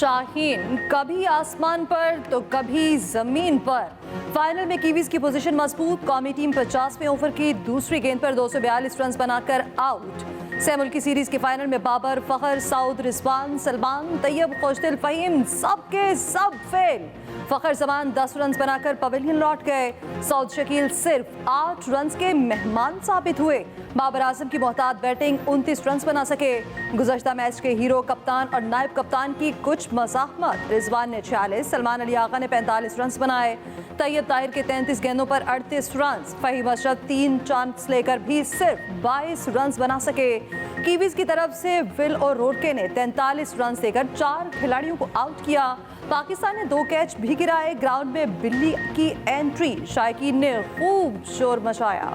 शाहीन कभी आसमान पर तो कभी जमीन पर। फाइनल में कीवीज की पोजीशन मजबूत। कौमी टीम 50वें ओवर की दूसरी गेंद पर 242 रन बनाकर आउट। सहमुल्की सीरीज के फाइनल में बाबर, फखर, सऊद, रिजवान, सलमान, तैयब, खुशदिल, फहीम सबके सब फेल। फखर जमान 10 रन बनाकर पवेलियन लौट गए। सऊद शकील सिर्फ 8 रन के मेहमान साबित हुए। बाबर आजम की मोहतात बैटिंग 29 रन बना सके। गुज़श्ता मैच के हीरो, कप्तान और नायब कप्तान की कुछ मज़ाहमत। रिजवान ने 46, सलमान अली आगा ने 45 रन बनाए। तैयब ताहिर के 33 गेंदों पर 38 रन। फहीम अशरफ 3 चांस लेकर भी सिर्फ 22 रन बना सके। कीवीज की तरफ से विल और रोडके ने 43 रन देकर 4 खिलाड़ियों को आउट किया। पाकिस्तान ने 2 कैच भी गिराए। ग्राउंड में बिल्ली की एंट्री, शायकीन ने खूब शोर मचाया।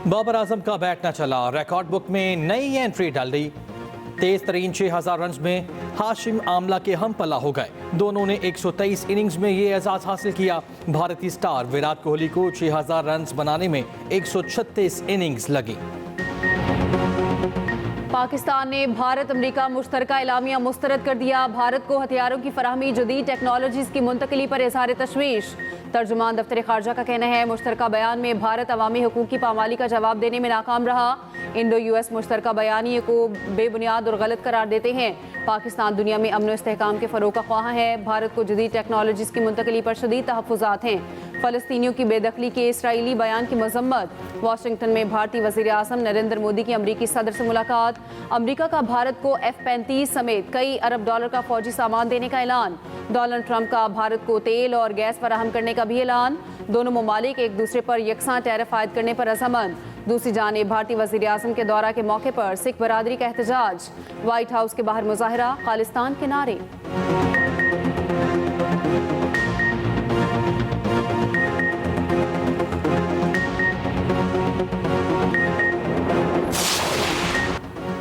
बाबर आजम का बैट न चला, रिकॉर्ड बुक में नई एंट्री डाल दी। तेज तरीन 6000 रन में हाशिम आमला के हम पला हो गए। दोनों ने 123 इनिंग्स में ये एजाज हासिल किया। भारतीय स्टार विराट कोहली को 6000 रन बनाने में 136 इनिंग्स लगी। पाकिस्तान ने भारत अमेरिका मुश्तरका एलामिया मुस्तरद कर दिया। भारत को हथियारों की फराहमी, जदीद टेक्नोलॉजीज की मुंतकली पर इजहार तशवीश। तर्जुमान दफ्तर खारजा का कहना है, मुश्तरका बयान में भारत अवामी हुकूक की पामाली का जवाब देने में नाकाम रहा। इंडो यूएस मुश्तरका बयानी को बेबुनियाद और गलत करार देते हैं। पाकिस्तान दुनिया में अमन इस्तेहकाम के फ़रोग़ का ख्वाह है। भारत को जदीद टेक्नोलॉजीज की मुंतकली पर शदीद तहफ़्फ़ुज़ात हैं। फ़लस्तीनियों की बेदखली के इसराइली बयान की मजम्मत। वाशिंगटन में भारतीय वज़ीर आज़म नरेंद्र मोदी की अमरीकी सदर से मुलाकात। अमरीका का भारत को F-35 समेत कई अरब डॉलर का फौजी सामान देने का ऐलान। डोनाल्ड ट्रंप का भारत को तेल और गैस फराहम करने का भी ऐलान। दोनों ममालिक एक दूसरे पर यकसां टैरिफ आयद करने पर रज़ामंद। दूसरी जानिब भारतीय वज़ीर आज़म के दौरा के मौके पर सिख बरादरी का एहतजाज। व्हाइट हाउस के बाहर मुजाहिरा, खालिस्तान के नारे।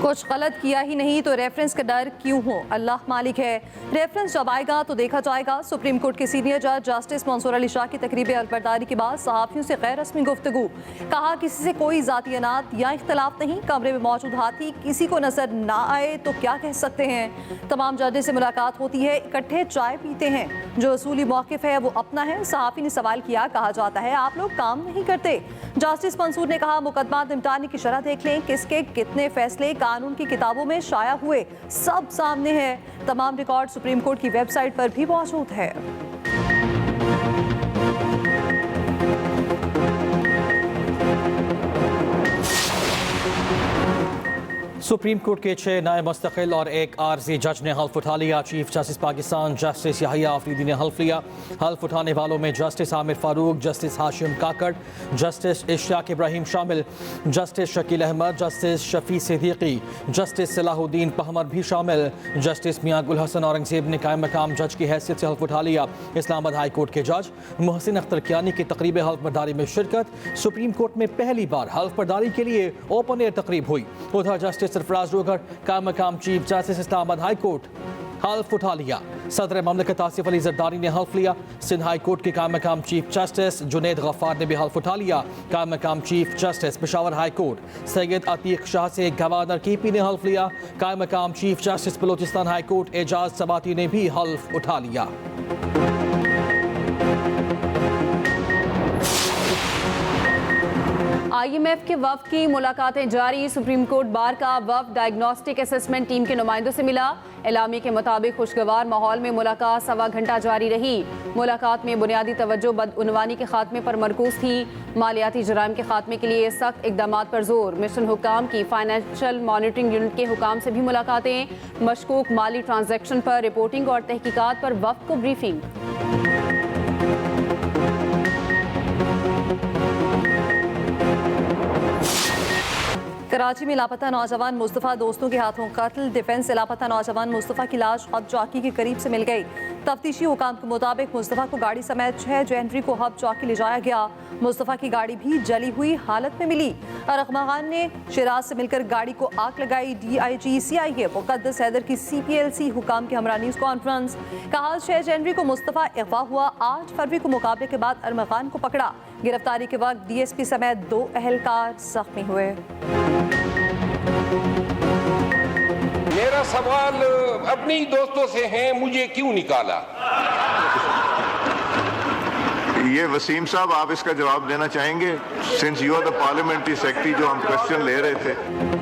कुछ गलत किया ही नहीं तो रेफरेंस का डर क्यों हो, अल्लाह मालिक है। रेफरेंस जब आएगा तो देखा जाएगा। सुप्रीम कोर्ट के सीनियर जज जस्टिस मंसूर अली शाह की तकरीब अलबरदारी के बाद सहाफ़ियों से गैर रस्मी गुफ्तगू। कहा, किसी से कोई ज़ाती अनात या इख्तलाफ नहीं। कमरे में मौजूद हाथी किसी को नजर ना आए तो क्या कह सकते हैं। तमाम जजेस से मुलाकात होती है, इकट्ठे चाय पीते हैं। जो असूली मौक़िफ़ है वो अपना है। सहाफ़ी ने सवाल किया, कहा जाता है आप लोग काम नहीं करते। जस्टिस मंसूर ने कहा, मुकदमा निपटाने की शरह देख लें, किसके कितने फैसले कानून की किताबों में शाया हुए सब सामने है। तमाम रिकॉर्ड सुप्रीम कोर्ट की वेबसाइट पर भी मौजूद है। सुप्रीम कोर्ट के 6 नए मुस्तकिल और एक आर्जी जज ने हल्फ उठा लिया। Chief justice Pakistan justice Yahya Afridi ने हल्फ लिया। हल्फ उठाने वालों में justice Aamir Farooq, justice Hashim Kakar, justice Ishtiaq Ibrahim शामिल, justice Shakeel Ahmad, justice Shafi Siddiqui, justice Salahuddin पहमर भी शामिल। जस्टिस मियां गुल हसन औरंगजेब ने कायम मकाम जज की हैसियत से हल्फ उठा लिया। इस्लामाबाद हाई कोर्ट के जज मोहसिन अख्तर कियानी की तकरीब हल्फ बर्दारी में शिरकत। सुप्रीम कोर्ट में पहली बार हल्फ बर्दारी के लिए ओपन एयर तकरीब हुई। उधर जस्टिस सरफराज रोगर, कायम मकाम chief justice Islamabad high court, हल्फ उठा लिया। सदर ममलकत आसिफ अली जरदारी ने हल्फ लिया। सिंध हाई कोर्ट के कायम मकाम चीफ जस्टिस जुनैद गफ्फार ने भी हल्फ उठा लिया। कायम मकाम chief justice Peshawar high court Syed Ateeq Shah से गवर्नर कीपी ने हल्फ लिया। कायम मकाम chief justice Balochistan high court Ejaz Swati ने भी हल्फ उठा लिया। IMF के वफ्द की मुलाकातें जारी। सुप्रीम कोर्ट बार का वफ्द डायग्नोस्टिक असेसमेंट टीम के नुमाइंदों से मिला। एलामी के मुताबिक खुशगवार माहौल में मुलाकात 1.25 घंटा जारी रही। मुलाकात में बुनियादी तवज्जो बदउनवानी के खात्मे पर मरकूज थी। मालियाती जराइम के खात्मे के लिए सख्त इकदाम पर जोर। मिशन हुकाम की फाइनेंशियल मॉनिटरिंग यूनिट के हुकाम से भी मुलाकातें। मशकूक माली ट्रांजैक्शन पर रिपोर्टिंग और तहकीकात पर वफ्द को ब्रीफिंग। कराची में लापता नौजवान मुस्तफ़ा दोस्तों के हाथों कत्ल। डिफेंस से लापता नौजवान मुस्तफ़ा की लाश हब चौकी के करीब से मिल गई। तफ्तीशी हुकाम के मुताबिक मुस्तफ़ा को गाड़ी समेत 6 जैनरी को हब चौकी ले जाया गया। मुस्तफ़ा की गाड़ी भी जली हुई हालत में मिली। रकमा खान ने शिराज से मिलकर गाड़ी को आग लगाई। DIG CIA मुक़द्दस हैदर की CPLC हुकाम के हमरा न्यूज़ कॉन्फ्रेंस। कहा, 6 जनवरी को मुस्तफ़ा अगवा हुआ। 8 फरवरी को मुकाबले के बाद अरमा खान को पकड़ा। गिरफ्तारी के वक्त DSP समेत 2 अहलकार जख्मी हुए। मेरा मेरा सवाल अपने ही दोस्तों से है, मुझे क्यों निकाला? ये वसीम साहब, आप इसका जवाब देना चाहेंगे? Since you are the parliamentary secretary, जो हम क्वेश्चन ले रहे थे।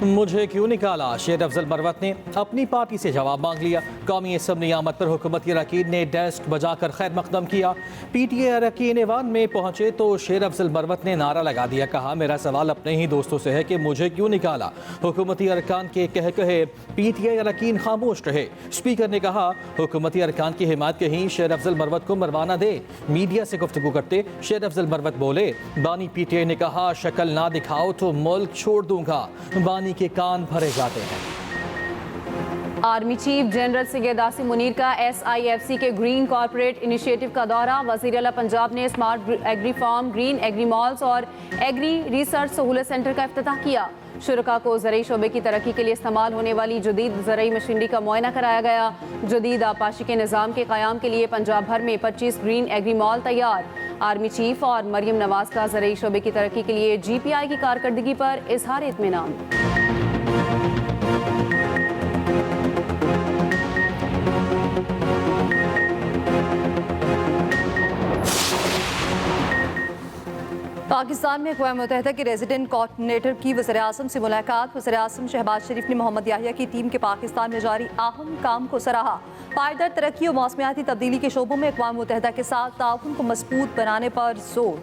मुझे क्यों निकाला? शेर अफजल मरवत ने अपनी पार्टी से जवाब मांग लिया। कौमी असम्बली आमद पर हुकूमती अरकान ने डेस्क बजाकर खैर मकदम किया। PTA अरकान ऐवान में पहुंचे तो शेर अफजल मरवत ने नारा लगा दिया। कहा, मेरा सवाल अपने ही दोस्तों से है कि मुझे क्यों निकाला। हुकूमती अरकान के कहे PTA अरकान खामोश रहे। स्पीकर ने कहा, हुकूमती अरकान की हिमायत कहीं शेर अफजल मरवत को मरवाना दे। मीडिया से गुफ्तगू करते शेर अफजल मरवत बोले, बानी PTA ने कहा, शक्ल ना दिखाओ तो मुल्क छोड़ दूंगा। बानी के कान भरे जाते हैं। Army chief general Syed Asim Munir का SIFC के ग्रीन कॉर्पोरेट इनिशिएटिव का दौरा। वज़ीर आला पंजाब ने smart agri farm, green agri malls और एग्री रिसर्च सहूलत सेंटर का इफ्तिताह किया। शुरका को ज़रई शोबे की तरक्की के लिए इस्तेमाल होने वाली जदीद ज़रई मशीनरी का मुआयना कराया गया। जदीद आपाशी के निज़ाम के क़याम के लिए पंजाब भर में 25 ग्रीन एग्री मॉल तैयार। आर्मी चीफ और मरियम नवाज का ज़रई शोबे की तरक्की के लिए GPI की कारकर्दगी पर इज़हार इत्मीनान। पाकिस्तान में अक़वाम मुत्तहिदा के रेजिडेंट कोऑर्डिनेटर की वज़ीर-ए-आज़म से मुलाकात। वज़ीर-ए-आज़म शहबाज शरीफ ने मोहम्मद याहिया की टीम के पाकिस्तान में जारी अहम काम को सराहा। पायदार तरक्की और मौसमियाती तब्दीली के शोबों में अक़वाम मुत्तहिदा के साथ ताउन को मज़बूत बनाने पर जोर।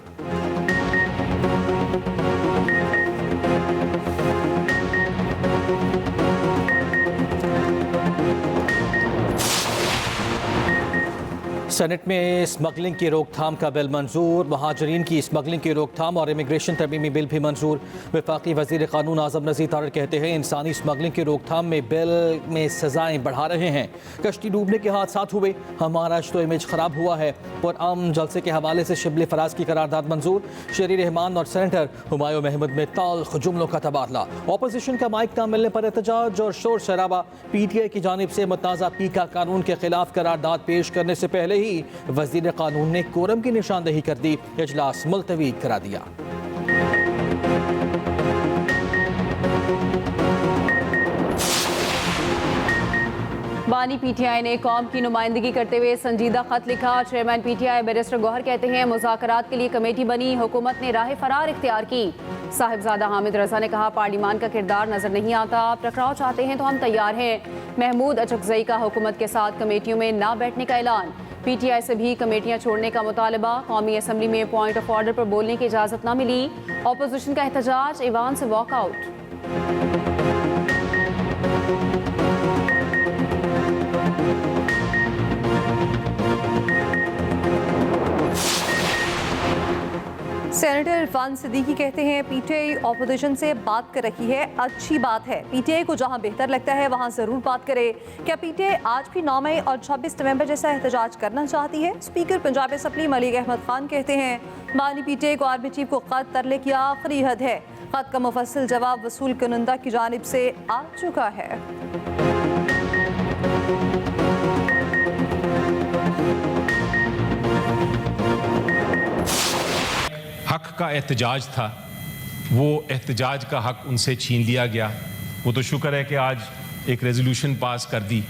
सेनेट में स्मगलिंग की रोकथाम का बिल मंजूर। महाजरीन की स्मगलिंग की रोकथाम और इमिग्रेशन तरमीमी बिल भी मंजूर। वफाकी वज़ीर क़ानून आज़म नज़ीर तारड़ कहते हैं, इंसानी स्मगलिंग की रोकथाम में बिल में सज़ाएँ बढ़ा रहे हैं। कश्ती डूबने के हादसात हुए, हमारा तो इमेज ख़राब हुआ है। पुरअमन जलसे के हवाले से शिबली फराज की करारदाद मंजूर। शेरी रहमान और सेनेटर हुमायूं महमूद में ताल्ख जुमलों का तबादला। अपोजिशन का माइक ना मिलने पर एहतजाज और शोर शराबा। PTI की जानिब से मुतनाज़ा पीका कानून के खिलाफ करारदाद पेश करने से पहले ही वज़ीर कानून ने कोरम की निशानदेही कर दी। इजलास मुलतवी करा दिया। बानी PTI ने कौम की नुमाइंदगी करते हुए संजीदा खत लिखा। चेयरमैन PTI बैरिस्टर गौहर कहते हैं, मुज़ाकरात के लिए कमेटी बनी, हुकूमत ने राह फरार इख्तियार की। साहिबजादा हामिद रजा ने कहा, पार्लिमान का किरदार नजर नहीं आता, आप टकराव चाहते हैं तो हम तैयार हैं। महमूद अचकजई का हुकूमत के साथ कमेटियों में ना बैठने का ऐलान। PTI से भी कमेटियां छोड़ने का मुतालबा। कौमी असम्बली में पॉइंट ऑफ ऑर्डर पर बोलने की इजाज़त न मिली। अपोजिशन का एहतजाज, ईवान से वॉकआउट। सेनेटर इरफान सिद्दीकी कहते हैं, PTI अपोजिशन से बात कर रही है, अच्छी बात है। PTI को जहां बेहतर लगता है वहां ज़रूर बात करे। क्या PTI आज भी 9 मई और 26 नवंबर जैसा एहतजाज करना चाहती है? स्पीकर पंजाब असम्बली मलिक अहमद खान कहते हैं, बानी PTI को आर्मी चीफ को खत तरले की आखिरी हद है। खत का मुफस्सिल जवाब वसूल कुनंदा की जानिब से आ चुका है। हक का एहतजाज था, वो एहतजाज का हक उनसे छीन लिया गया। वो तो शुक्र है कि आज एक रेजोल्यूशन पास कर दी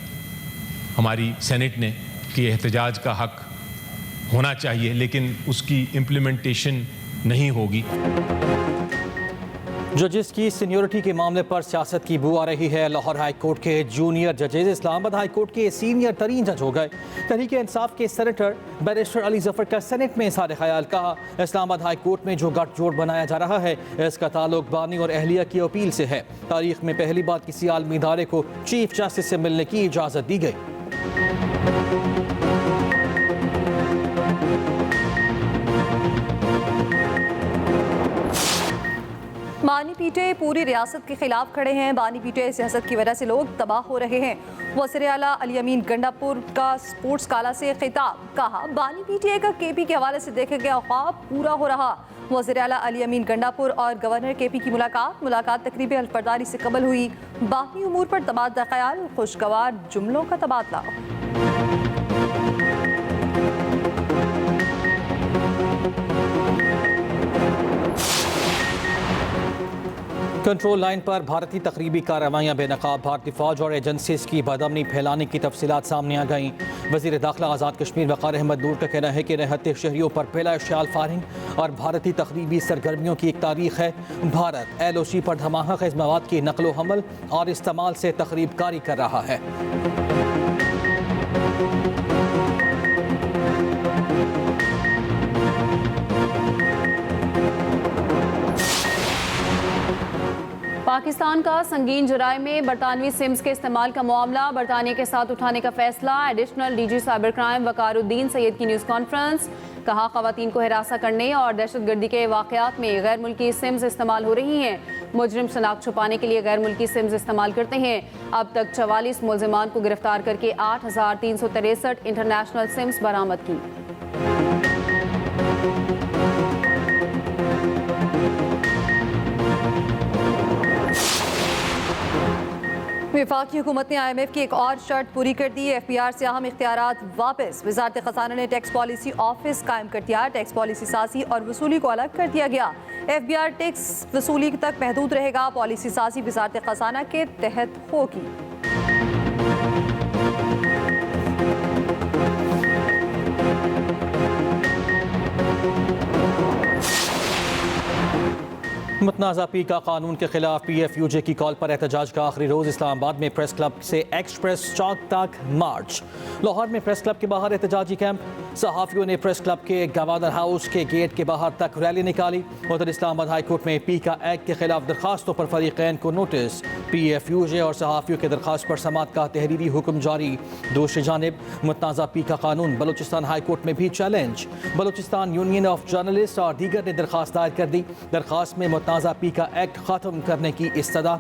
हमारी सेनेट ने कि एहतजाज का हक होना चाहिए, लेकिन उसकी इम्प्लीमेंटेशन नहीं होगी। जजेस की सीनियरिटी के मामले पर सियासत की बू आ रही है। लाहौर हाई कोर्ट के जूनियर जजेस इस्लामाबाद हाई कोर्ट के सीनियर तरीन जज हो गए। तहरीक इंसाफ के सेनेटर बैरिस्टर अली जफर का सेनेट में इज़हार ख्याल। कहा, इस्लामाबाद हाई कोर्ट में जो गठजोड़ बनाया जा रहा है इसका ताल्लुक बानी और अहलिया की अपील से है। तारीख में पहली बार किसी आलमी इदारे को चीफ जस्टिस से मिलने की इजाज़त दी गई। बानी PTI पूरी रियासत के खिलाफ खड़े हैं। बानी PTI सियासत की वजह से लोग तबाह हो रहे हैं। वज़ीर आला अली अमीन गंडापुर का स्पोर्ट्स काला से खिताब। कहा, बानी PTI का KP के हवाले से देखा गया ख्वाब पूरा हो रहा। वज़ीर आला अली अमीन गंडापुर और गवर्नर KP की मुलाकात तकरीब अल्फबरदारी से कबल हुई। बाकी उमूर पर तबादला ख्याल, खुशगवार जुमलों का तबादला। कंट्रोल लाइन पर भारतीय तकरीबी कार्रवाइयाँ बेनकाब, भारतीय फौज और एजेंसीज की बदअमनी फैलाने की तफसीलात सामने आ गईं। वज़ीर दाखिला आज़ाद कश्मीर वक़ार अहमद नूर का कहना है कि निहत्ते शहरियों पर पहला इश्तियाल फायरिंग और भारतीय तकरीबी सरगर्मियों की एक तारीख है। भारत LOC पर धमाका ख़ेज़ मवाद की नकलो हमल और इस्तेमाल से तकरीब कारी कर रहा है। पाकिस्तान का संगीन जराइम में बरतानवी सिम्स के इस्तेमाल का मामला बरतानिया के साथ उठाने का फैसला। Additional DG cyber crime Waqaruddin Syed की न्यूज़ कॉन्फ्रेंस। कहा, खवातीन को हिरासा करने और दहशतगर्दी के वाक़यात में गैर मुल्की सिम्स इस्तेमाल हो रही हैं। मुजरिम शनाख्त छुपाने के लिए गैर मुल्की सिम्स इस्तेमाल करते हैं। अब तक 44 मुलजिमान को गिरफ्तार करके 8,363 इंटरनेशनल सिम्स बरामद की। वफाकी हुकूमत ने IMF की एक और शर्त पूरी कर दी। FBR से अहम इख्तियारात वापस। वजारत खजाना ने टैक्स पॉलिसी ऑफिस कायम कर दिया। टैक्स पॉलिसी साजी और वसूली को अलग कर दिया गया। FBR टैक्स वसूली तक महदूद रहेगा। पॉलिसी साजी वजारत खजाना के तहत होगी। मुतनाज़ा पी का कानून के खिलाफ PFUJ की कॉल पर एहतजाज का आखिरी रोज। इस्लामाबाद में प्रेस क्लब से एक्सप्रेस चौक तक मार्च। लाहौर में प्रेस क्लब के बाहर एहतजाजी कैंप। सहाफ़ियों ने प्रेस क्लब के गवर्नर हाउस के गेट के बाहर तक रैली निकाली। उधर इस्लामाबाद हाई कोर्ट में पी का एक्ट के खिलाफ दरखास्तों पर फरीक़ैन को नोटिस। PFUJ और सहाफ़ियों के दरखास्त पर समाअत का तहरीरी हुक्म जारी। दूसरी जानिब मुतनाज़ा पी का कानून बलूचिस्तान हाई कोर्ट में भी challenge. Balochistan union of journalist और दीगर ने दरखास्त दायर कर दी। दरखास्त में मुतनाज़ा पी का एक्ट खत्म करने की इस्तदा।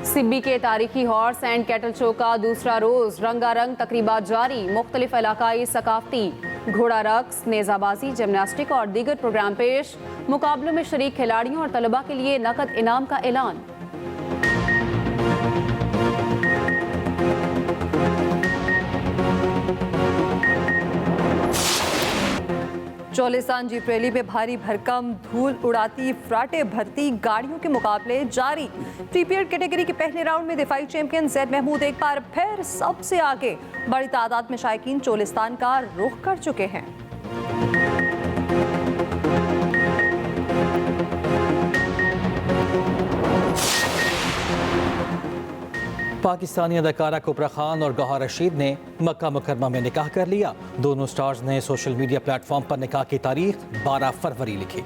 सिब्बी के तारीखी हॉर्स एंड कैटल शो का दूसरा रोज रंगारंग तकरीबात जारी। मुख्तलिफ इलाकाई सकाफती घोड़ा रक्स, नेज़ाबाजी, जिमनास्टिक और दीगर प्रोग्राम पेश। मुकाबलों में शरीक खिलाड़ियों और तलबा के लिए नकद इनाम का ऐलान। चोलिस्तान जीप रैली में भारी भरकम धूल उड़ाती फ्राटे भरती गाड़ियों के मुकाबले जारी। प्रीपेड कैटेगरी के पहले राउंड में दिफाई चैंपियन जैद महमूद एक बार फिर सबसे आगे। बड़ी तादाद में शायकीन चोलिस्तान का रुख कर चुके हैं। पाकिस्तानी अदाकारा कुबरा खान और गौहर रशीद ने मक्का मुकरमा में निकाह कर लिया। दोनों स्टार्स ने सोशल मीडिया प्लेटफॉर्म पर निकाह की तारीख 12 फरवरी लिखी।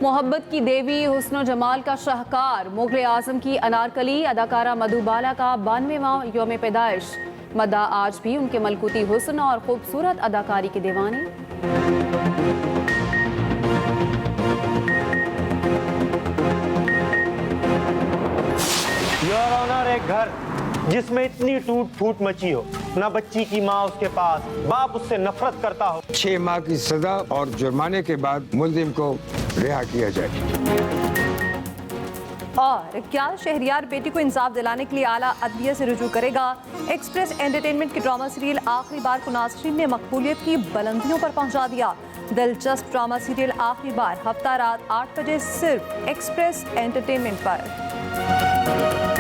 मोहब्बत की देवी, हुस्न जमाल का शाहकार, मुगल आजम की अनारकली अदाकारा मधुबाला का 92वां यौम पैदाइश। मदा आज भी उनके मलकूती हुस्न और खूबसूरत अदाकारी के दीवाने। योर ऑनर, एक घर जिसमें इतनी टूट फूट मची हो, ना बच्ची की माँ उसके पास, बाप उससे नफरत करता हो। 6 माह की सजा और जुर्माने के बाद मुल्जिम को रिहा किया जाए। और क्या शहरियार बेटी को इंसाफ दिलाने के लिए आला अदलिया से रुजू करेगा? एक्सप्रेस एंटरटेनमेंट की ड्रामा सीरियल आखिरी बार को नाज़रीन ने मकबूलियत की बुलंदियों पर पहुंचा दिया। दिलचस्प ड्रामा सीरियल आखिरी बार हफ्ता रात 8 बजे सिर्फ एक्सप्रेस एंटरटेनमेंट पर।